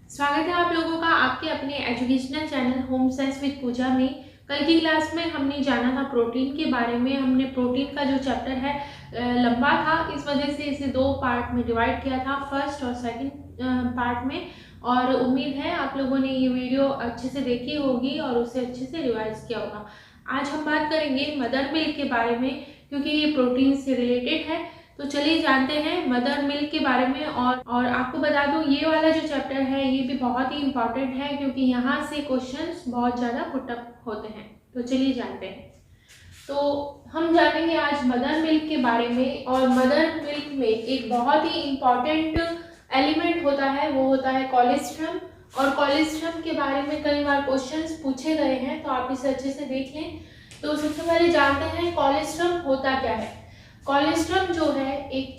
स्वागत है आप लोगों का आपके अपने educational channel home science with Pooja में। कल की क्लास में हमने जाना था प्रोटीन के बारे में। हमने प्रोटीन का जो चैप्टर है लंबा था, इस वजह से इसे दो पार्ट में डिवाइड किया था, फर्स्ट और सेकंड पार्ट में। और उम्मीद है आप लोगों ने ये वीडियो अच्छे से देखी होगी और उसे अच्छे से रिवाइज किया होगा। आज हम बात करेंगे मदर मिल्क के बारे में, क्योंकि ये प्रोटीन से रिलेटेड है। तो चलिए जानते हैं मदर मिल्क के बारे में। और आपको बता दूं, ये वाला जो चैप्टर है ये भी बहुत ही इम्पोर्टेंट है, क्योंकि यहाँ से क्वेश्चंस बहुत ज़्यादा पुटअप होते हैं। तो चलिए जानते हैं। तो हम जानेंगे आज मदर मिल्क के बारे में। और मदर मिल्क में एक बहुत ही इम्पोर्टेंट एलिमेंट होता है, वो होता है कोलेस्ट्रम। और कोलेस्ट्रम के बारे में कई बार क्वेश्चंस पूछे गए हैं, तो आप इसे अच्छे से देख लें। तो सबसे पहले जानते हैं कोलेस्ट्रम होता क्या है। कोलेस्ट्रम जो है एक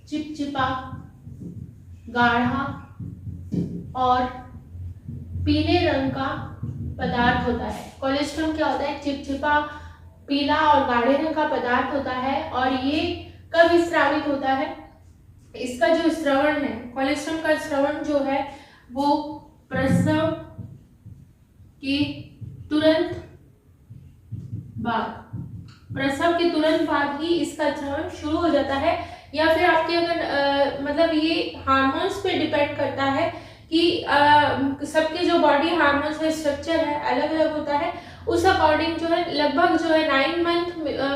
चिपचिपा गाढ़ा और पीले रंग का पदार्थ होता है। कोलेस्ट्रम क्या होता है? चिपचिपा पीला और गाढ़े रंग का पदार्थ होता है। और ये कब स्रावित होता है? इसका जो स्रवण है, कोलेस्ट्रम का स्रवण जो है वो प्रसव के तुरंत बाद ही इसका स्रवण शुरू हो जाता है। या फिर आपके अगर मतलब ये हार्मोन्स पे डिपेंड करता है कि सबके जो बॉडी हार्मोन्स है, स्ट्रक्चर है, अलग अलग होता है। उस अकॉर्डिंग जो है लगभग जो है 9 मंथ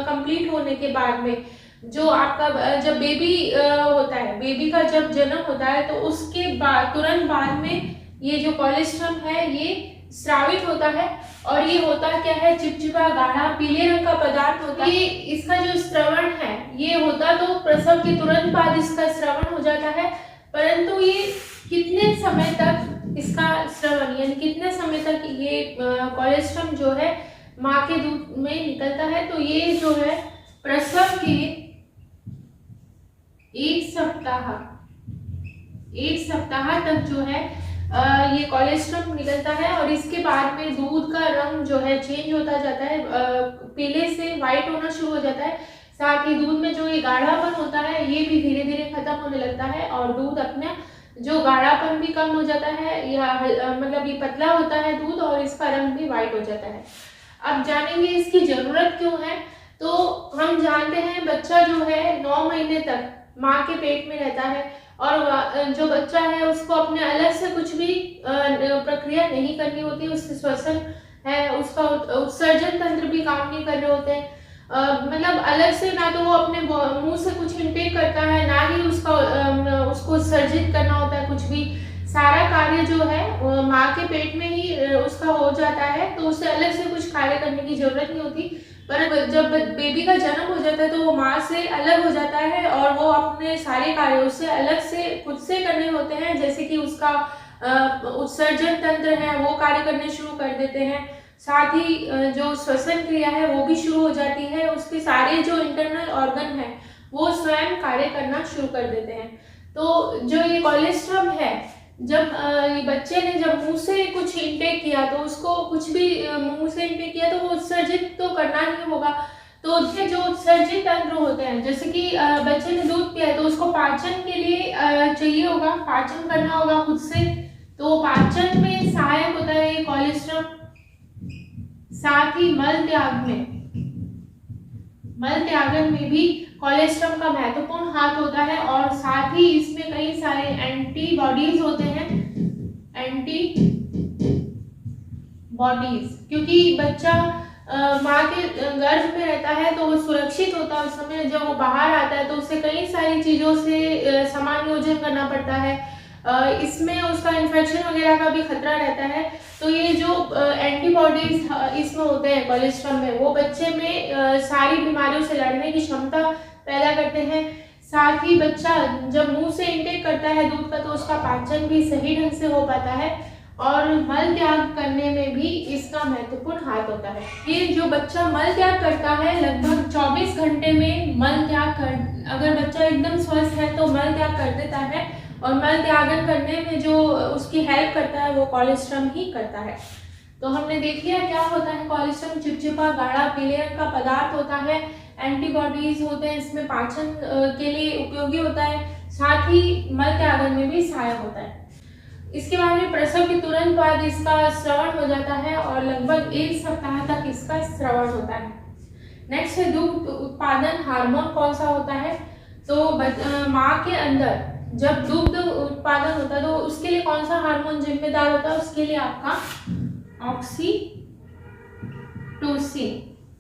कंप्लीट होने के बाद में जो आपका जब बेबी होता है, बेबी का जब जन्म होता है, तो उसके बाद तुरंत बाद में ये जो कोलेस्ट्रम है ये स्रावित होता है। और ये होता क्या है? चिपचिपा गाढ़ा पीले रंग का पदार्थ होता है। ये इसका जो स्रवण है ये होता तो प्रसव के तुरंत बाद इसका स्रवण हो जाता है, परंतु ये कितने समय तक इसका स्रवण, यानी कितने समय तक ये कोलेस्ट्रम जो है माँ के दूध में निकलता है? तो ये जो है प्रसव के एक सप्ताह तक जो है ये कोलेस्ट्रम निकलता है। और इसके बाद में दूध का रंग जो है चेंज होता जाता है, पीले से व्हाइट होना शुरू हो जाता है। साथ ही दूध में जो ये गाढ़ापन होता है ये भी धीरे धीरे खत्म होने लगता है, और दूध अपना जो गाढ़ापन भी कम हो जाता है, या मतलब ये पतला होता है दूध, और इसका रंग भी व्हाइट हो जाता है। अब जानेंगे इसकी जरूरत क्यों है। तो हम जानते हैं बच्चा जो है 9 महीने तक माँ के पेट में रहता है, और जो बच्चा है उसको अपने अलग से कुछ भी प्रक्रिया नहीं करनी होती। उसके श्वसन है, उसका उत्सर्जन तंत्र भी काम नहीं कर रहे होते हैं। मतलब अलग से ना तो वो अपने मुंह से कुछ इनटेक करता है, ना ही उसको उत्सर्जित करना होता है कुछ भी। सारा कार्य जो है माँ के पेट में ही उसका हो जाता है, तो उसे अलग से कुछ कार्य करने की जरूरत नहीं होती। पर जब बेबी का जन्म हो जाता है तो वो माँ से अलग हो जाता है, और वो अपने सारे कार्य उससे अलग से खुद से करने होते हैं। जैसे कि उसका उत्सर्जन तंत्र है वो कार्य करने शुरू कर देते हैं। साथ ही जो श्वसन क्रिया है वो भी शुरू हो जाती है। उसके सारे जो इंटरनल ऑर्गन है वो स्वयं कार्य करना शुरू कर देते हैं। तो जो ये कोलेस्ट्रम है, जब बच्चे ने जब मुंह से कुछ इंटेक किया, तो उसको कुछ भी मुंह से इंटेक किया तो वो उत्सर्जित तो करना ही होगा। तो उसके जो उत्सर्जित तंत्र होते हैं, जैसे कि बच्चे ने दूध पिया तो उसको पाचन के लिए चाहिए होगा, पाचन करना होगा खुद से। तो पाचन में सहायक होता है ये कोलेस्ट्रम। साथ ही मल त्यागन में भी कोलेस्ट्रम का महत्वपूर्ण हाथ होता है। और साथ ही इसमें कई सारे एंटीबॉडीज होते हैं, क्योंकि बच्चा माँ के गर्भ में रहता है तो वो सुरक्षित होता है। उस समय जब वो बाहर आता है तो उसे कई सारी चीजों से समायोजन करना पड़ता है। इसमें उसका इन्फेक्शन वगैरह का भी खतरा रहता है। तो ये जो एंटीबॉडीज इसमें होते हैं कोलेस्ट्रम में, वो बच्चे में सारी बीमारियों से लड़ने की क्षमता पैदा करते हैं। साथ ही बच्चा जब मुंह से इंटेक करता है दूध का, तो उसका पाचन भी सही ढंग से हो पाता है, और मल त्याग करने में भी इसका महत्वपूर्ण हाथ होता है। ये जो बच्चा मल त्याग करता है लगभग 24 घंटे में मल त्याग कर, अगर बच्चा एकदम स्वस्थ है तो मल त्याग कर देता है। और मल त्यागन करने में जो उसकी हेल्प करता है वो कोलेस्ट्रम ही करता है। तो हमने देख लिया क्या होता है कोलेस्ट्रम। चिपचिपा गाढ़ा पीले रंग का पदार्थ होता है, एंटीबॉडीज होते हैं, इसमें पाचन के लिए उपयोगी होता है। साथ ही मल त्यागन में भी सहायक होता है। इसके बाद में प्रसव के तुरंत बाद इसका स्रवण हो जाता है और लगभग 1 सप्ताह तक इसका स्रवण होता है। नेक्स्ट है दुग्ध उत्पादन हार्मोन कौन सा होता है? तो माँ के अंदर जब दुग्ध उत्पादन होता है तो उसके लिए कौन सा हार्मोन जिम्मेदार होता है? उसके लिए आपका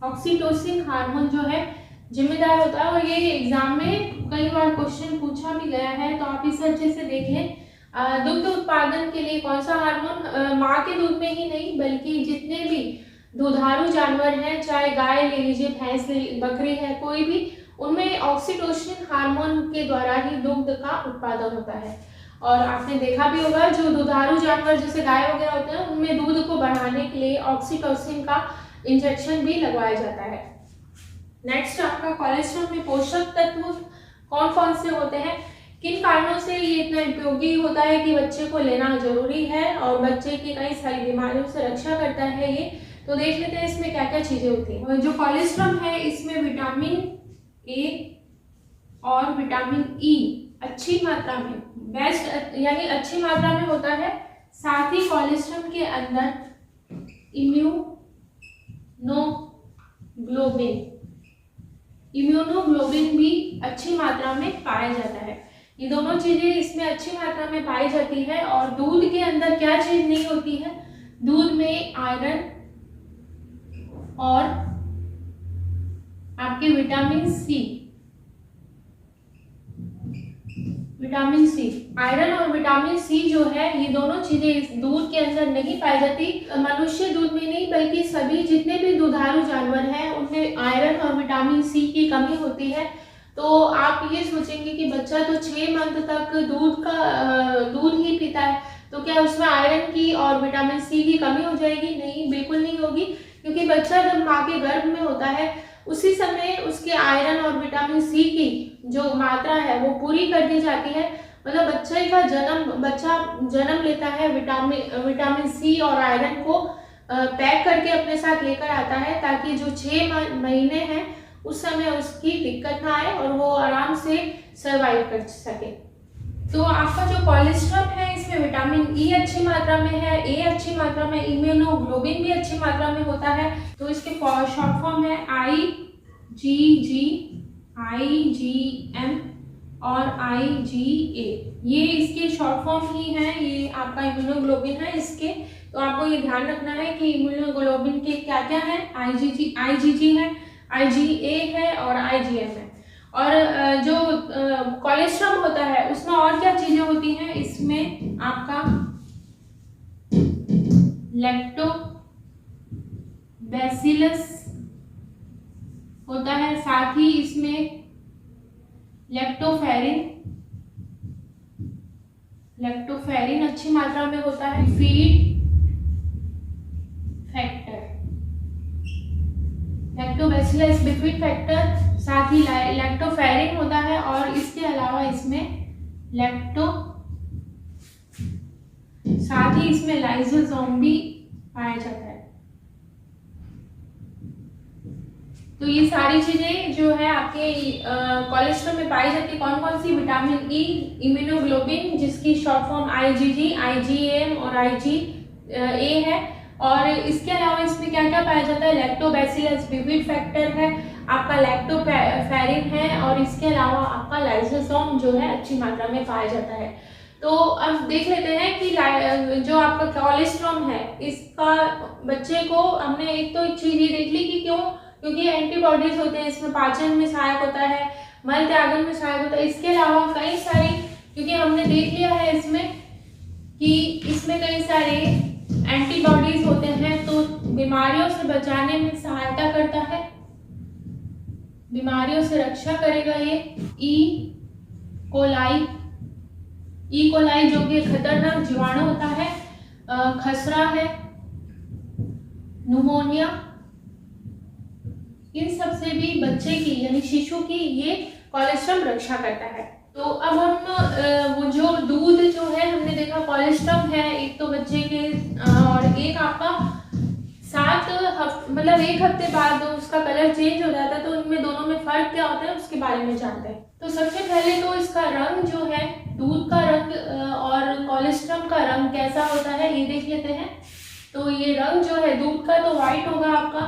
ऑक्सीटोसिन हार्मोन जो है जिम्मेदार होता है। और ये एग्जाम में कई बार क्वेश्चन पूछा भी गया है, तो आप इसे अच्छे से देख लें। दुग्ध उत्पादन के लिए कौन सा हार्मोन? माँ के दूध में ही नहीं बल्कि जितने भी दुधारू जानवर हैं, चाहे गाय ले लीजिए, भैंस बकरी है, कोई भी, उनमें ऑक्सीटोसिन हार्मोन के द्वारा ही दुग्ध का उत्पादन होता है। और आपने देखा भी होगा जो दुधारू जानवर जैसे गाय वगैरह होते हैं उनमें दूध को बढ़ाने के लिए ऑक्सीटोसिन का इंजेक्शन भी लगवाया जाता है। नेक्स्ट आपका कोलेस्ट्रॉल में पोषक तत्व कौन कौन से होते हैं? किन कारणों से ये इतना उपयोगी होता है कि बच्चे को लेना जरूरी है और बच्चे की कई सारी बीमारियों से रक्षा करता है ये, तो देख लेते हैं इसमें क्या क्या चीजें होती हैं। जो कोलेस्ट्रॉल है इसमें विटामिन ए और विटामिन ई अच्छी मात्रा में, बेस्ट यानी अच्छी मात्रा में होता है। साथ ही कोलेस्ट्रॉल के अंदर इम्यूनोग्लोबिन भी अच्छी मात्रा में पाया जाता है। ये दोनों चीजें इसमें अच्छी मात्रा में पाई जाती है। और दूध के अंदर क्या चीज नहीं होती है? दूध में आयरन और आपके विटामिन सी, आयरन और विटामिन सी जो है ये दोनों चीजें इस दूध के अंदर नहीं पाई जाती। मनुष्य दूध में नहीं बल्कि सभी जितने भी दुधारू जानवर हैं उनमें आयरन और विटामिन सी की कमी होती है। तो आप ये सोचेंगे कि बच्चा तो 6 मंथ तक दूध ही पीता है, तो क्या उसमें आयरन की और विटामिन सी की कमी हो जाएगी? नहीं, बिल्कुल नहीं होगी, क्योंकि बच्चा जब माँ के गर्भ में होता है उसी समय उसके आयरन और विटामिन सी की जो मात्रा है वो पूरी कर दी जाती है। मतलब बच्चा जन्म लेता है विटामिन सी और आयरन को पैक करके अपने साथ लेकर आता है, ताकि जो 6 महीने हैं उस समय उसकी दिक्कत ना आए और वो आराम से सर्वाइव कर सके। तो आपका जो कोलेस्ट्रॉल है इसमें विटामिन ई अच्छी मात्रा में है, ए अच्छी मात्रा में, इम्यूनोग्लोबिन भी अच्छी मात्रा में होता है। तो इसके शॉर्ट फॉर्म है IgM और IgA, ये इसके शॉर्ट फॉर्म ही है। ये आपका इम्यूनोग्लोबिन है इसके, तो आपको ये ध्यान रखना है कि इम्यूनोग्लोबिन के क्या क्या है। IgG है, IgA है और IgM है। और जो कोलेस्ट्रॉल होता है उसमें और क्या चीजें होती हैं? इसमें आपका लैक्टोबैसिलस होता है, साथ ही इसमें लैक्टोफेरिन अच्छी मात्रा में होता है, फीड फैक्टर, लैक्टोबैसिलस बिफिड फैक्टर, साथ ही लैक्टोफेरिन होता है। और इसके अलावा इसमें साथ ही इसमें लाइसोसोम भी पाया जाता है। तो ये सारी चीजें जो है आपके कोलेस्ट्रॉल में पाई जाती है। कौन कौन सी? विटामिन ई, इम्यूनोग्लोबिन जिसकी शॉर्ट फॉर्म IgG, IgM और IgA है। और इसके अलावा इसमें क्या क्या पाया जाता है? लैक्टोबैसिलस बिफिड फैक्टर है, आपका लैक्टोफेरिन है और इसके अलावा आपका लाइसोसोम जो है अच्छी मात्रा में पाया जाता है। तो अब देख लेते हैं कि जो आपका कोलेस्ट्रॉल है इसका बच्चे को हमने एक चीज ये देख ली कि क्योंकि एंटीबॉडीज होते हैं, इसमें पाचन में सहायक होता है, मल त्यागन में सहायक होता है। इसके अलावा कई सारी, क्योंकि हमने देख लिया है इसमें कि इसमें कई सारे एंटीबॉडीज होते हैं, तो बीमारियों से बचाने में सहायता करता है, बीमारियों से रक्षा करेगा ये। ई कोलाई जो कि खतरनाक जीवाणु होता है, खसरा है, न्यूमोनिया, इन सब से भी बच्चे की यानी शिशु की ये कोलेस्ट्रॉल रक्षा करता है। तो अब हम वो जो दूध जो है हमने देखा कोलेस्ट्रॉल है एक तो बच्चे के, और एक आपका 1 हफ्ते बाद उसका कलर चेंज हो जाता है। तो इनमें दोनों में फर्क क्या होता है उसके बारे में जानते हैं। तो सबसे पहले तो इसका रंग जो है, दूध का रंग और कोलेस्ट्रम का रंग कैसा होता है ये देख लेते हैं। तो ये रंग जो है दूध का तो वाइट होगा आपका,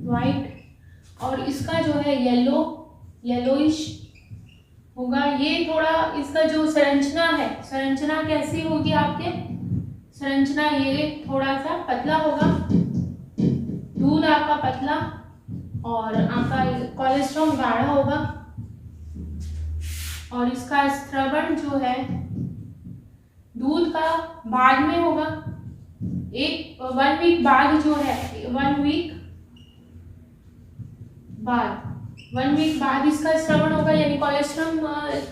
वाइट, और इसका जो है येलोइश होगा। ये थोड़ा इसका जो संरचना है, संरचना कैसी होगी आपके, संरचना ये थोड़ा सा पतला होगा, दूध आपका पतला और आपका कोलेस्ट्रॉल गाढ़ा होगा। और इसका स्रवण जो है दूध का बाद में होगा, 1 वीक बाद जो है, 1 वीक बाद इसका श्रवण होगा, यानी कोलेस्ट्रॉल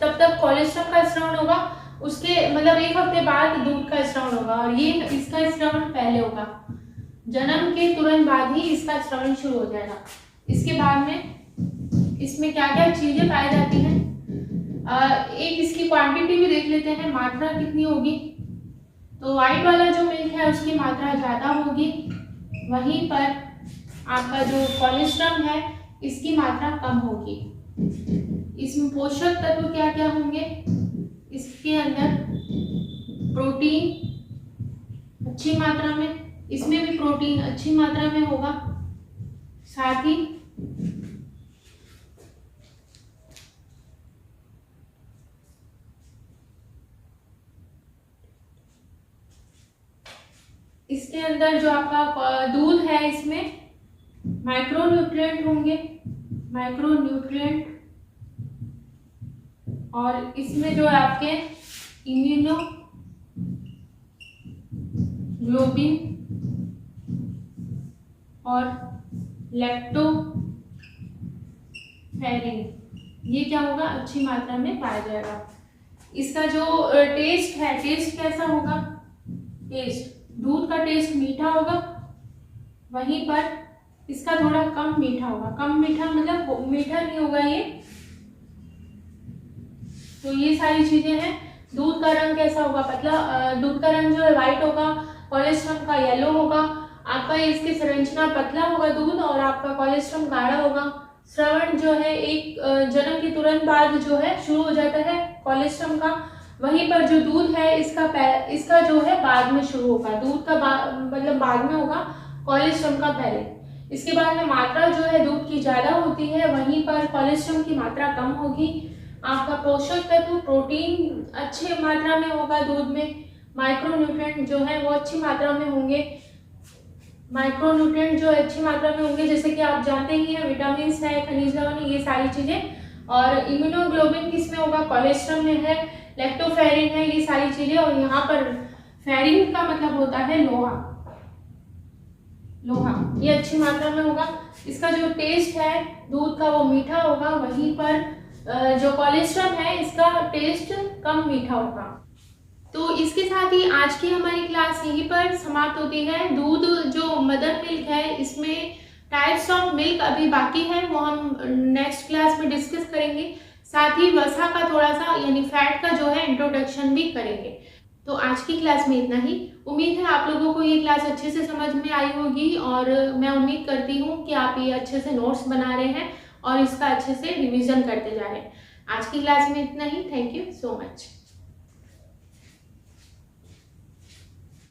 तब तक कोलेस्ट्रॉल का श्रवण होगा, उसके मतलब 1 हफ्ते बाद दूध का श्रवण होगा। और ये इसका श्रवण पहले होगा, जन्म के तुरंत बाद ही इसका श्रवण शुरू हो जाएगा। इसके बाद में इसमें क्या क्या चीजें पाई जाती हैं, एक इसकी क्वांटिटी भी देख लेते हैं, मात्रा कितनी होगी। तो वाइट वाला जो मिल्क है उसकी मात्रा ज़्यादा होगी, वहीं पर आपका जो कोलेस्ट्रॉल है इसकी मात्रा कम होगी। इसमें पोषक तत्व क्या क्या होंगे, इसके अंदर प्रोटीन अच्छी मात्रा में, इसमें भी प्रोटीन अच्छी मात्रा में होगा, साथ ही इसके अंदर जो आपका दूध है इसमें माइक्रोन्यूट्रिएंट होंगे, माइक्रोन्यूट्रिएंट, और इसमें जो आपके इम्यूनोग्लोबिन और लैक्टोफेरिन, ये क्या होगा, अच्छी मात्रा में पाया जाएगा। इसका जो टेस्ट है, टेस्ट कैसा होगा, टेस्ट दूध का टेस्ट मीठा होगा, वहीं पर इसका थोड़ा कम मीठा होगा, कम मीठा मतलब मीठा नहीं होगा ये। तो ये सारी चीजें हैं। दूध का रंग कैसा होगा, पतला, दूध का रंग जो है वाइट होगा, कोलेस्ट्रॉल का येलो होगा, आपका इसकी संरचना पतला होगा दूध, और आपका कोलेस्ट्रॉल गाढ़ा होगा। श्रवण जो है एक जन्म के तुरंत बाद जो है शुरू हो जाता है कोलेस्ट्रॉल का, वहीं पर जो दूध है इसका जो है बाद में शुरू होगा, दूध का मतलब बाद में होगा, कोलेस्ट्रॉल का पहले। इसके बाद में मात्रा जो है दूध की ज़्यादा होती है, वहीं पर कोलेस्ट्रॉल की मात्रा कम होगी। आपका पोषक तत्व प्रोटीन अच्छी मात्रा में होगा दूध में, माइक्रोन्यूट्रिएंट जो है वो अच्छी मात्रा में होंगे, माइक्रोन्यूट्रिएंट जो अच्छी मात्रा में होंगे, जैसे कि आप जानते ही हैं विटामिन है, खनिज लवण, ये सारी चीज़ें। और इम्यूनोग्लोबिन किसमें होगा, कोलेस्ट्रॉल में है, लैक्टोफेरिन है, ये सारी चीज़ें। और यहाँ पर फेरिन का मतलब होता है लोहा, लोहा ये अच्छी मात्रा में होगा। इसका जो टेस्ट है दूध का वो मीठा होगा, वहीं पर जो कोलेस्ट्रॉल है इसका टेस्ट कम मीठा होगा। तो इसके साथ ही आज की हमारी क्लास यहीं पर समाप्त होती है। दूध जो मदर मिल्क है, इसमें टाइप्स ऑफ मिल्क अभी बाकी है, वो हम नेक्स्ट क्लास में डिस्कस करेंगे। साथ ही वसा का थोड़ा सा यानी फैट का जो है इंट्रोडक्शन भी करेंगे। तो आज की क्लास में इतना ही। उम्मीद है आप लोगों को ये क्लास अच्छे से समझ में आई होगी, और मैं उम्मीद करती हूँ कि आप ये अच्छे से नोट्स बना रहे हैं और इसका अच्छे से रिवीजन करते जा रहे हैं। आज की क्लास में इतना ही। Thank you so much.